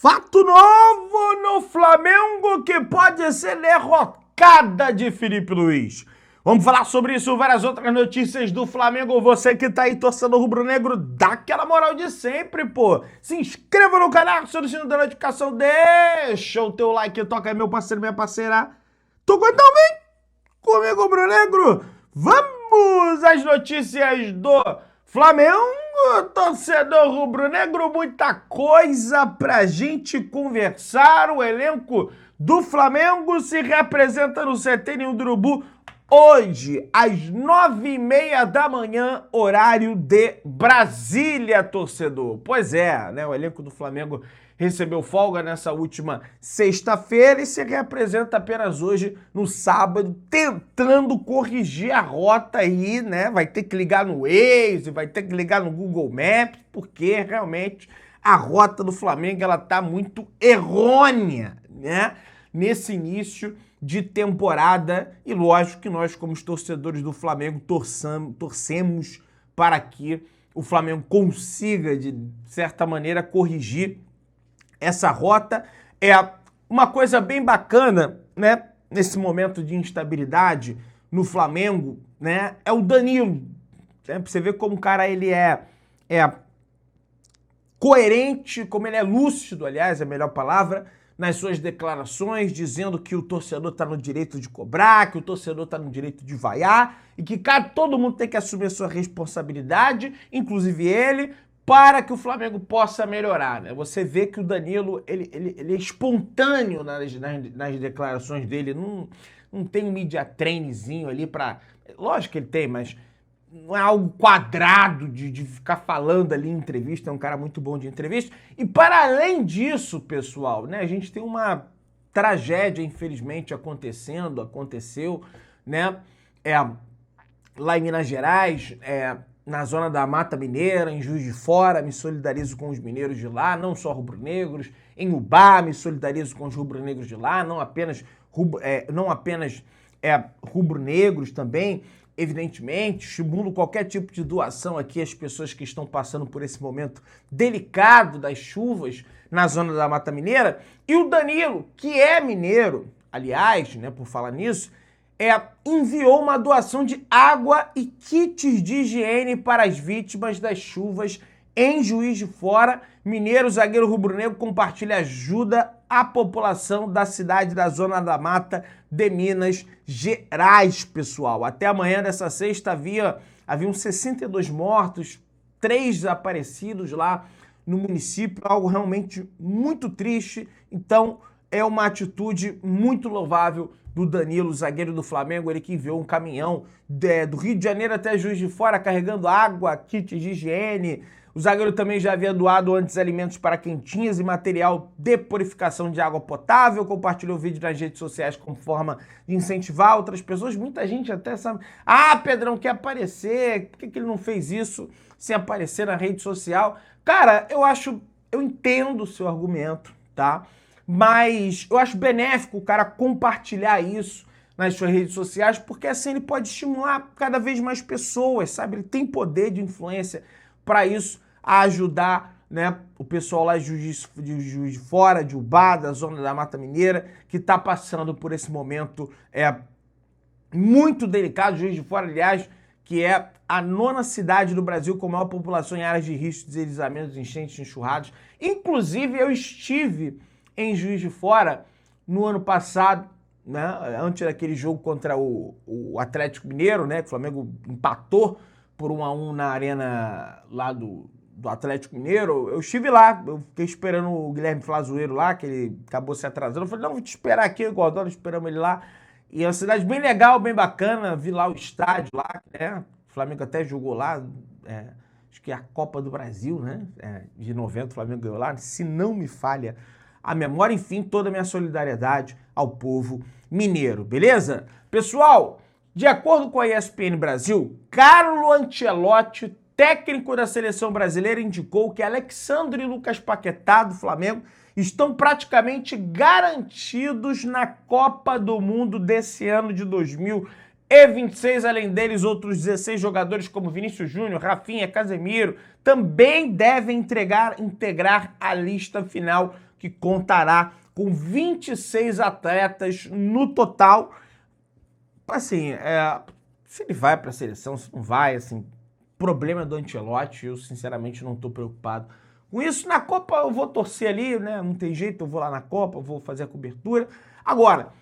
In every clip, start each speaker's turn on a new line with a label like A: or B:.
A: Fato novo no Flamengo que pode ser derrocada de Felipe Luiz. Vamos falar sobre isso, várias outras notícias do Flamengo. Você que tá aí torcendo rubro-negro, dá aquela moral de sempre, pô. Se inscreva no canal, solicitando da notificação, deixa o teu like, toca aí, meu parceiro, minha parceira. Tô então bem comigo, rubro-negro. Vamos às notícias do Flamengo. Torcedor rubro-negro, muita coisa pra gente conversar. O elenco do Flamengo se representa no CT Ninho do Urubu hoje, às 9h30 da manhã, horário de Brasília, torcedor. Pois é, né? O elenco do Flamengo recebeu folga nessa última sexta-feira e se representa apenas hoje, no sábado, tentando corrigir a rota aí, né? Vai ter que ligar no Waze, vai ter que ligar no Google Maps, porque realmente a rota do Flamengo, ela tá muito errônea, né? Nesse início de temporada, e lógico que nós, como os torcedores do Flamengo, torcemos para que o Flamengo consiga, de certa maneira, corrigir essa rota. É uma coisa bem bacana, né, nesse momento de instabilidade no Flamengo, né, é o Danilo. Né, pra você ver como o cara ele é coerente, como ele é lúcido, aliás, é a melhor palavra, nas suas declarações, dizendo que o torcedor está no direito de cobrar, que o torcedor está no direito de vaiar e que todo mundo tem que assumir a sua responsabilidade, inclusive ele, para que o Flamengo possa melhorar, né? Você vê que o Danilo, ele é espontâneo nas declarações dele, não tem um media trainzinho ali para... Lógico que ele tem, mas não é algo quadrado de ficar falando ali em entrevista, é um cara muito bom de entrevista. E para além disso, pessoal, né, a gente tem uma tragédia, infelizmente, aconteceu, né, lá em Minas Gerais, na zona da Mata Mineira, em Juiz de Fora, me solidarizo com os mineiros de lá, não só rubro-negros, em Ubá, me solidarizo com os rubro-negros de lá, não apenas rubro-negros também, evidentemente, estimulo qualquer tipo de doação aqui às pessoas que estão passando por esse momento delicado das chuvas na zona da Mata Mineira. E o Danilo, que é mineiro, aliás, né, por falar nisso, enviou uma doação de água e kits de higiene para as vítimas das chuvas em Juiz de Fora. Mineiro, zagueiro rubro-negro, compartilha ajuda à população da cidade da Zona da Mata de Minas Gerais, pessoal. Até amanhã dessa sexta haviam 62 mortos, 3 desaparecidos lá no município, algo realmente muito triste. Então, é uma atitude muito louvável do Danilo, zagueiro do Flamengo, ele que enviou um caminhão do Rio de Janeiro até Juiz de Fora, carregando água, kits de higiene. O zagueiro também já havia doado antes alimentos para quentinhas e material de purificação de água potável, compartilhou o vídeo nas redes sociais como forma de incentivar outras pessoas. Muita gente até sabe, Pedrão quer aparecer, por que ele não fez isso sem aparecer na rede social? Cara, eu entendo o seu argumento, tá? Mas eu acho benéfico o cara compartilhar isso nas suas redes sociais, porque assim ele pode estimular cada vez mais pessoas, sabe? Ele tem poder de influência para isso, a ajudar, né, o pessoal lá de Juiz de Fora, de Ubá, da zona da Mata Mineira, que está passando por esse momento muito delicado. Juiz de Fora, aliás, que é a 9ª cidade do Brasil com maior população em áreas de risco de deslizamentos, enchentes, enxurrados. Inclusive, eu estive em Juiz de Fora no ano passado, né, antes daquele jogo contra o Atlético Mineiro, né, que o Flamengo empatou por 1-1 na arena lá do Atlético Mineiro. Eu estive lá, eu fiquei esperando o Guilherme Flazoeiro lá, que ele acabou se atrasando. Eu falei, não, vou te esperar aqui, eu Gordon, esperamos ele lá. E é uma cidade bem legal, bem bacana, vi lá o estádio lá, né? O Flamengo até jogou lá, acho que é a Copa do Brasil, né? De 90 o Flamengo ganhou lá, se não me falha a memória. Enfim, toda a minha solidariedade ao povo mineiro, beleza? Pessoal, de acordo com a ESPN Brasil, Carlo Ancelotti, técnico da seleção brasileira, indicou que Alexandre e Lucas Paquetá, do Flamengo, estão praticamente garantidos na Copa do Mundo desse ano de 2022. e 26, além deles, outros 16 jogadores como Vinícius Júnior, Rafinha, Casemiro, também devem integrar a lista final, que contará com 26 atletas no total. Assim, se ele vai para a seleção, se não vai, assim, problema do Ancelotti, eu sinceramente não estou preocupado com isso. Na Copa eu vou torcer ali, né? Não tem jeito, eu vou lá na Copa, eu vou fazer a cobertura. Agora,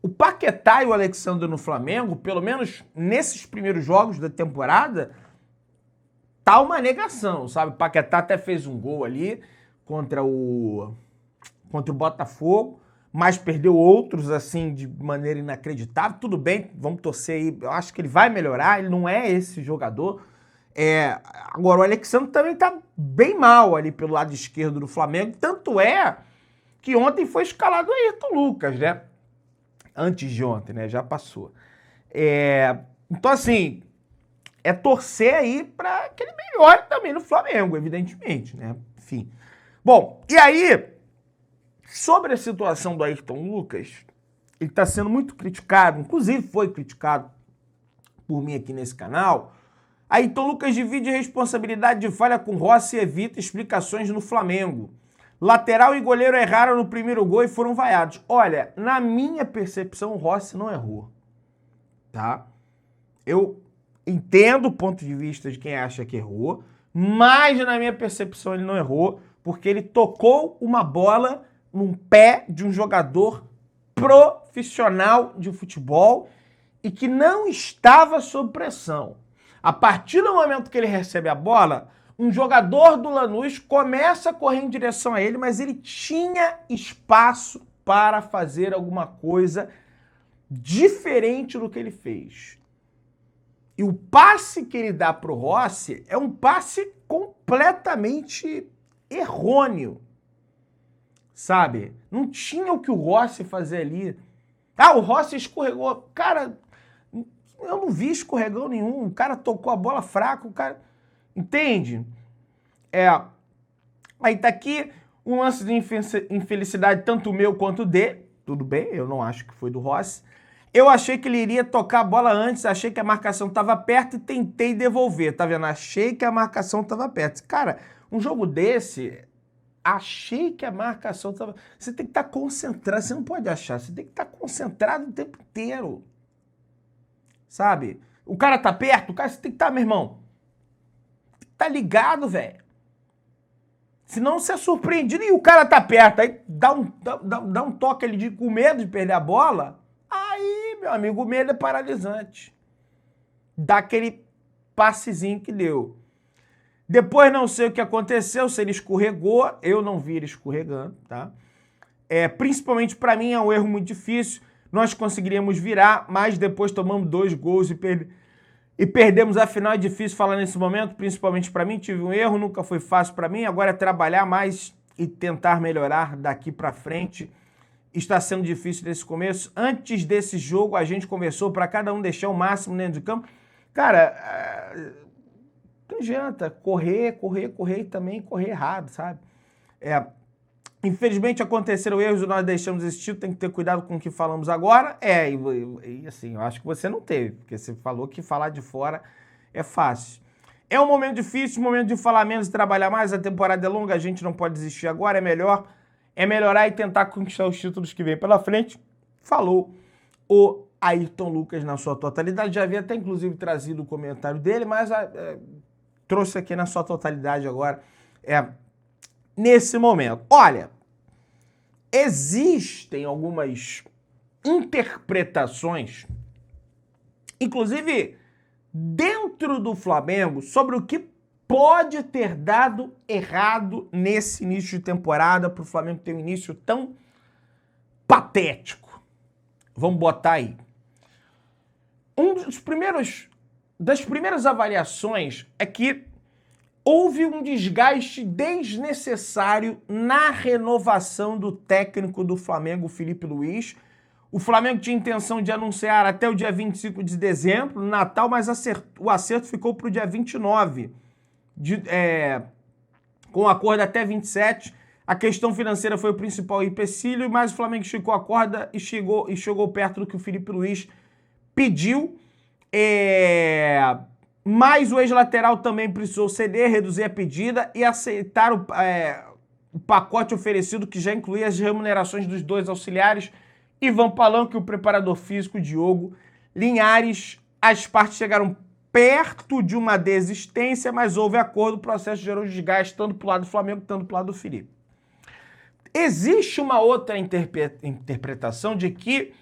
A: o Paquetá e o Alexandre no Flamengo, pelo menos nesses primeiros jogos da temporada, tá uma negação, sabe? O Paquetá até fez um gol ali contra o Botafogo, mas perdeu outros, assim, de maneira inacreditável. Tudo bem, vamos torcer aí. Eu acho que ele vai melhorar, ele não é esse jogador. Agora, o Alexandre também tá bem mal ali pelo lado esquerdo do Flamengo. Tanto é que ontem foi escalado o Ayrton Lucas, né? Antes de ontem, né? Já passou. Então, assim, torcer aí para que ele melhore também no Flamengo, evidentemente, né? Enfim. Bom, e aí, sobre a situação do Ayrton Lucas, ele está sendo muito criticado, inclusive foi criticado por mim aqui nesse canal. Ayrton Lucas divide responsabilidade de falha com Rossi e evita explicações no Flamengo. Lateral e goleiro erraram no primeiro gol e foram vaiados. Olha, na minha percepção, o Rossi não errou, tá? Eu entendo o ponto de vista de quem acha que errou, mas na minha percepção ele não errou, porque ele tocou uma bola num pé de um jogador profissional de futebol e que não estava sob pressão. A partir do momento que ele recebe a bola, um jogador do Lanús começa a correr em direção a ele, mas ele tinha espaço para fazer alguma coisa diferente do que ele fez. E o passe que ele dá pro Rossi é um passe completamente errôneo, sabe? Não tinha o que o Rossi fazer ali. O Rossi escorregou. Cara, eu não vi escorregão nenhum. O cara tocou a bola fraco, o cara... Entende? Aí tá aqui um lance de infelicidade, tanto meu quanto dele. Tudo bem, eu não acho que foi do Rossi. Eu achei que ele iria tocar a bola antes, achei que a marcação estava perto e tentei devolver, tá vendo? Achei que a marcação estava perto. Cara, um jogo desse, achei que a marcação estava... Você tem que estar concentrado, você não pode achar, você tem que estar concentrado o tempo inteiro. Sabe? O cara tá perto, você tem que estar, meu irmão. Tá ligado, velho. Senão você é surpreendido e o cara tá perto, aí dá um toque ali com medo de perder a bola... Aí, meu amigo, o medo é paralisante. Dá aquele passezinho que deu. Depois não sei o que aconteceu, se ele escorregou, eu não vi ele escorregando, tá? Principalmente para mim é um erro muito difícil. Nós conseguiríamos virar, mas depois tomamos 2 gols e perdemos a final. É difícil falar nesse momento, principalmente para mim. Tive um erro, nunca foi fácil para mim. Agora é trabalhar mais e tentar melhorar daqui para frente. Está sendo difícil nesse começo. Antes desse jogo, a gente conversou para cada um deixar o máximo dentro de campo. Cara, não adianta correr e também correr errado, sabe? Infelizmente aconteceram erros e nós deixamos esse tipo, tem que ter cuidado com o que falamos agora. E assim, eu acho que você não teve, porque você falou que falar de fora é fácil. É um momento difícil, momento de falar menos e trabalhar mais. A temporada é longa, a gente não pode desistir agora, é melhorar e tentar conquistar os títulos que vem pela frente, falou o Ayrton Lucas na sua totalidade. Já havia até, inclusive, trazido o comentário dele, mas trouxe aqui na sua totalidade agora, nesse momento. Olha, existem algumas interpretações, inclusive dentro do Flamengo, sobre o que pode ter dado errado nesse início de temporada para o Flamengo ter um início tão patético. Vamos botar aí. Das primeiras avaliações é que houve um desgaste desnecessário na renovação do técnico do Flamengo, Felipe Luiz. O Flamengo tinha intenção de anunciar até o dia 25 de dezembro, no Natal, mas o acerto ficou para o dia 29. Com acordo até 27, a questão financeira foi o principal empecilho, mas o Flamengo esticou a corda e chegou perto do que o Felipe Luiz pediu, mas o ex-lateral também precisou ceder, reduzir a pedida e aceitar o pacote oferecido, que já incluía as remunerações dos dois auxiliares, Ivan Palanco e o preparador físico Diogo Linhares. As partes chegaram perto de uma desistência, mas houve acordo, o processo gerou desgaste tanto para o lado do Flamengo quanto para o lado do Felipe. Existe uma outra interpretação de que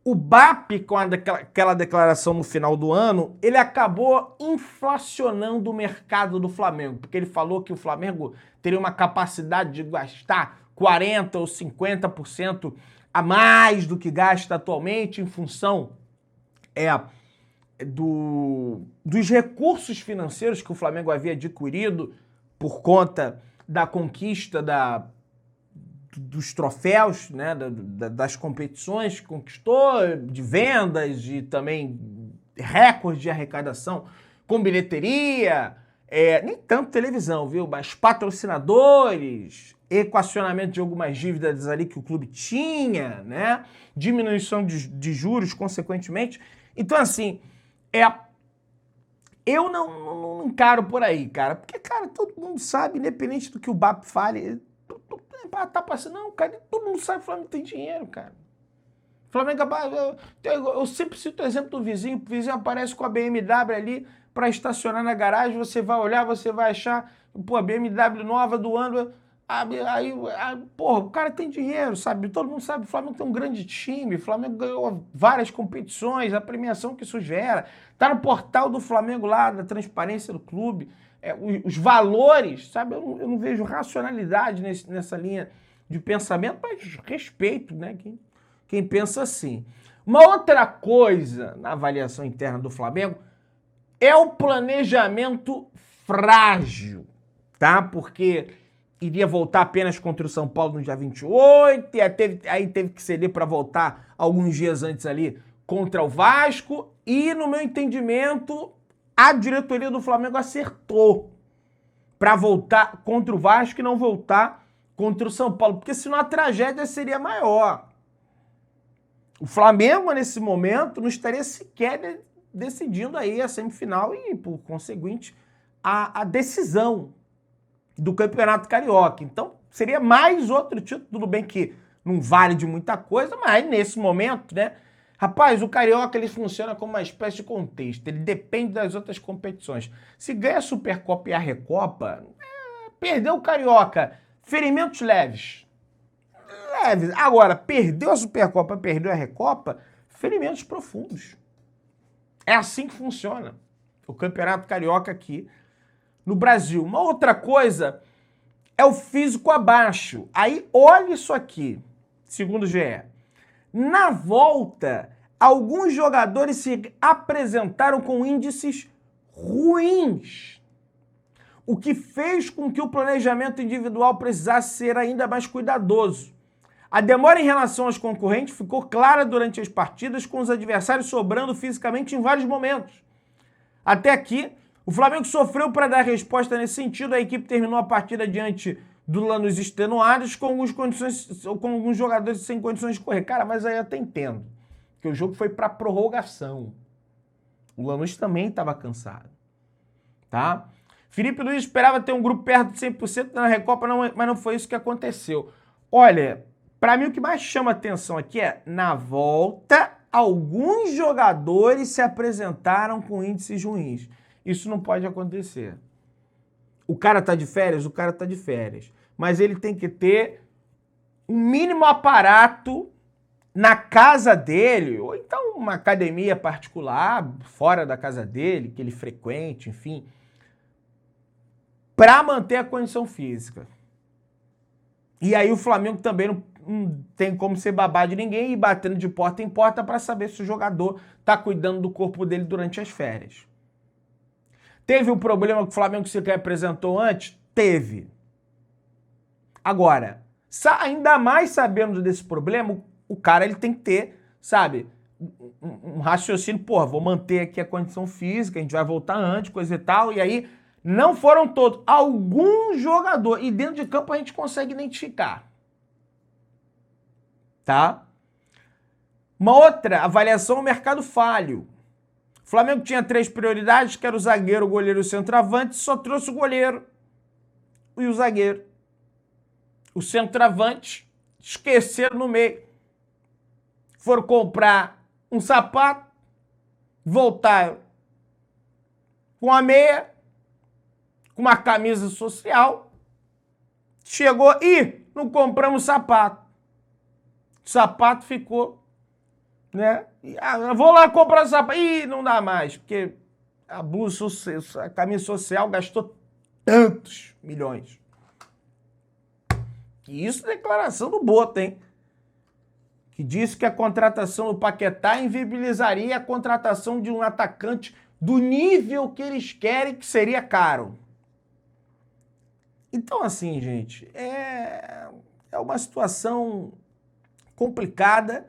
A: o BAP, com aquela declaração no final do ano, ele acabou inflacionando o mercado do Flamengo, porque ele falou que o Flamengo teria uma capacidade de gastar 40% ou 50% a mais do que gasta atualmente em função dos recursos financeiros que o Flamengo havia adquirido por conta da conquista dos troféus, né, das competições que conquistou, de vendas, de também recorde de arrecadação com bilheteria, nem tanto televisão, viu? Mas patrocinadores, equacionamento de algumas dívidas ali que o clube tinha, né? Diminuição de juros, consequentemente. Então, assim, eu não encaro por aí, cara. Porque, cara, todo mundo sabe, independente do que o BAP fale, tá passando, não, cara, todo mundo sabe que o Flamengo tem dinheiro, cara. O Flamengo, eu sempre cito o exemplo do vizinho, o vizinho aparece com a BMW ali para estacionar na garagem, você vai olhar, você vai achar, pô, a BMW nova do ano, porra, o cara tem dinheiro, sabe? Todo mundo sabe, o Flamengo tem um grande time, o Flamengo ganhou várias competições, a premiação que isso gera, tá no portal do Flamengo lá, da transparência do clube, os valores, sabe? Eu não vejo racionalidade nessa linha de pensamento, mas respeito, né? Quem pensa assim. Uma outra coisa na avaliação interna do Flamengo é o planejamento frágil, tá? Porque iria voltar apenas contra o São Paulo no dia 28, e aí teve que ceder para voltar alguns dias antes ali contra o Vasco, e no meu entendimento, a diretoria do Flamengo acertou para voltar contra o Vasco e não voltar contra o São Paulo, porque senão a tragédia seria maior. O Flamengo, nesse momento, não estaria sequer decidindo aí a semifinal e, por conseguinte, a decisão do Campeonato Carioca. Então, seria mais outro título, tudo bem que não vale de muita coisa, mas nesse momento, né? Rapaz, o Carioca, ele funciona como uma espécie de contexto, ele depende das outras competições. Se ganha a Supercopa e a Recopa, perdeu o Carioca, ferimentos leves. Agora, perdeu a Supercopa, perdeu a Recopa, ferimentos profundos. É assim que funciona o Campeonato Carioca aqui no Brasil. Uma outra coisa é o físico abaixo. Aí, olha isso aqui, segundo o GE. Na volta, alguns jogadores se apresentaram com índices ruins, o que fez com que o planejamento individual precisasse ser ainda mais cuidadoso. A demora em relação aos concorrentes ficou clara durante as partidas, com os adversários sobrando fisicamente em vários momentos. Até aqui, o Flamengo sofreu para dar resposta nesse sentido. A equipe terminou a partida diante do Lanús extenuados, com alguns jogadores sem condições de correr. Cara, mas aí eu até entendo, porque o jogo foi para prorrogação. O Lanús também estava cansado, tá? Felipe Luiz esperava ter um grupo perto de 100% na Recopa, mas não foi isso que aconteceu. Olha, para mim o que mais chama atenção aqui é, na volta, alguns jogadores se apresentaram com índices ruins. Isso não pode acontecer. O cara tá de férias? O cara tá de férias. Mas ele tem que ter um mínimo aparato na casa dele, ou então uma academia particular, fora da casa dele, que ele frequente, enfim, para manter a condição física. E aí o Flamengo também não tem como ser babá de ninguém e ir batendo de porta em porta para saber se o jogador tá cuidando do corpo dele durante as férias. Teve um problema que o Flamengo se representou antes? Teve. Agora, ainda mais sabendo desse problema, o cara ele tem que ter, sabe, um raciocínio, porra, vou manter aqui a condição física, a gente vai voltar antes, coisa e tal, e aí não foram todos. Algum jogador, e dentro de campo a gente consegue identificar, tá? Uma outra avaliação, o mercado falho. O Flamengo tinha 3 prioridades, que era o zagueiro, o goleiro e o centroavante, só trouxe o goleiro e o zagueiro. O centroavante esqueceram no meio. Foram comprar um sapato, voltaram com a meia, com uma camisa social, chegou e não compramos sapato. O sapato ficou, né? Vou lá comprar sapato. Ih, não dá mais, porque a blusa, a camisa social gastou tantos milhões. E isso é declaração do Boto, hein? Que disse que a contratação do Paquetá inviabilizaria a contratação de um atacante do nível que eles querem, que seria caro. Então, assim, gente, é uma situação complicada.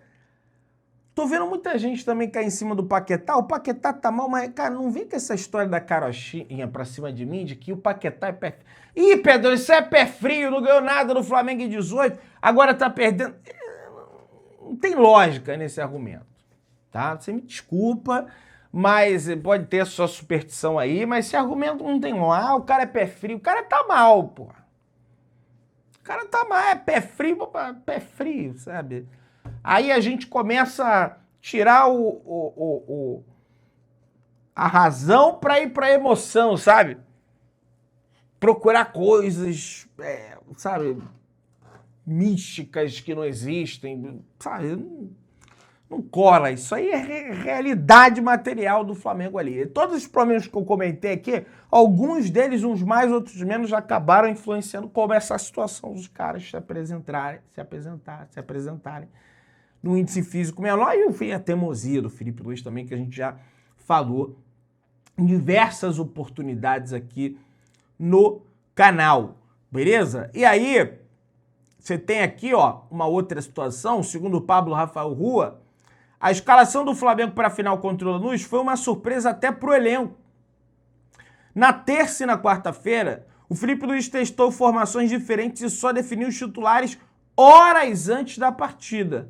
A: Tô vendo muita gente também cair em cima do Paquetá. O Paquetá tá mal, mas, cara, não vem com essa história da carochinha pra cima de mim, de que o Paquetá é pé... Ih, Pedro, isso é pé frio, não ganhou nada no Flamengo em 18, agora tá perdendo... Não tem lógica nesse argumento, tá? Você me desculpa, mas pode ter a sua superstição aí, mas esse argumento não tem lá, o cara é pé frio, o cara tá mal, pô. O cara tá mal, é pé frio, sabe? Aí a gente começa a tirar a razão pra ir pra emoção, sabe? Procurar coisas, sabe, místicas que não existem, sabe? Não cola. Isso aí é realidade material do Flamengo ali. Todos os problemas que eu comentei aqui, alguns deles, uns mais, outros menos, acabaram influenciando como essa situação dos caras se apresentarem no índice físico menor. E enfim, a teimosia do Felipe Luiz também, que a gente já falou em diversas oportunidades aqui no canal, beleza? E aí, você tem aqui, ó, uma outra situação, segundo o Pablo Rafael Rua, a escalação do Flamengo para a final contra o Lanús foi uma surpresa até pro elenco. Na terça e na quarta-feira, o Felipe Luiz testou formações diferentes e só definiu os titulares horas antes da partida.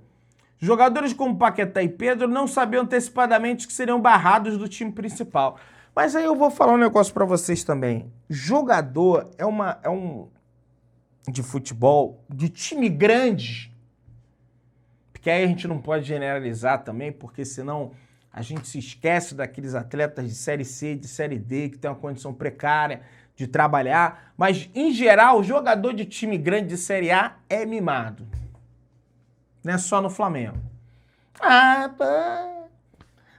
A: Jogadores como Paquetá e Pedro não sabiam antecipadamente que seriam barrados do time principal. Mas aí eu vou falar um negócio pra vocês também. Jogador é um de futebol, de time grande, porque aí a gente não pode generalizar também, porque senão a gente se esquece daqueles atletas de Série C, de Série D, que tem uma condição precária de trabalhar. Mas, em geral, o jogador de time grande de Série A é mimado. Não é só no Flamengo. Ah, pô,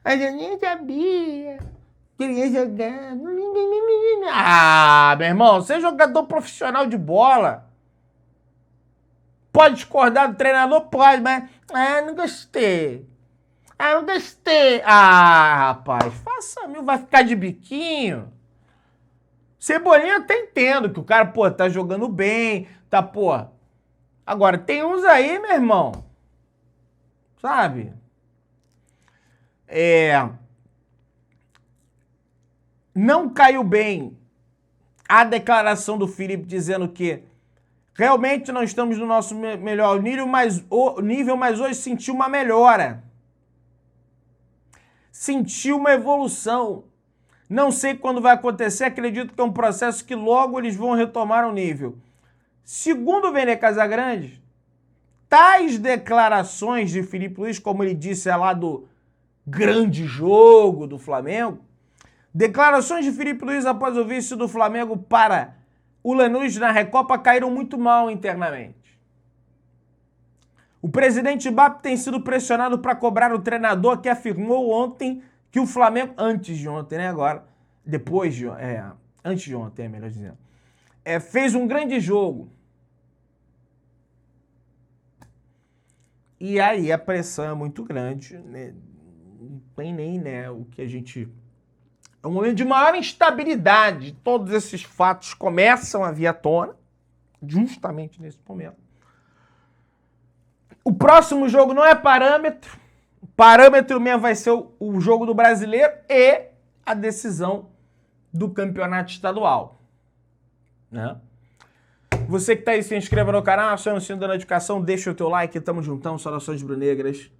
A: mas eu nem sabia. Queria jogar. Ah, meu irmão, você é jogador profissional de bola. Pode discordar do treinador? Pode, mas... não gostei. Não gostei. Rapaz, faça mil, vai ficar de biquinho. Cebolinha até entendo que o cara, pô, tá jogando bem, tá, pô. Agora, tem uns aí, meu irmão, sabe? Não caiu bem a declaração do Felipe dizendo que realmente não estamos no nosso melhor nível, mas hoje sentiu uma melhora. Sentiu uma evolução. Não sei quando vai acontecer, acredito que é um processo que logo eles vão retomar o nível. Segundo o Vene Casagrande, tais declarações de Felipe Luiz, como ele disse lá do grande jogo do Flamengo, declarações de Felipe Luiz após o vice do Flamengo para o Lanús na Recopa caíram muito mal internamente. O presidente BAP tem sido pressionado para cobrar o treinador que afirmou ontem que o Flamengo, antes de ontem, né, agora, antes de ontem, melhor dizendo, fez um grande jogo. E aí a pressão é muito grande, né? Não tem nem, né, o que a gente... É um momento de maior instabilidade. Todos esses fatos começam a vir à tona, justamente nesse momento. O próximo jogo não é parâmetro. O parâmetro mesmo vai ser o jogo do Brasileiro e a decisão do campeonato estadual, né? Você que tá aí, se inscreva no canal, aciona o sininho da notificação, deixa o teu like, tamo juntão, saudações brunegras.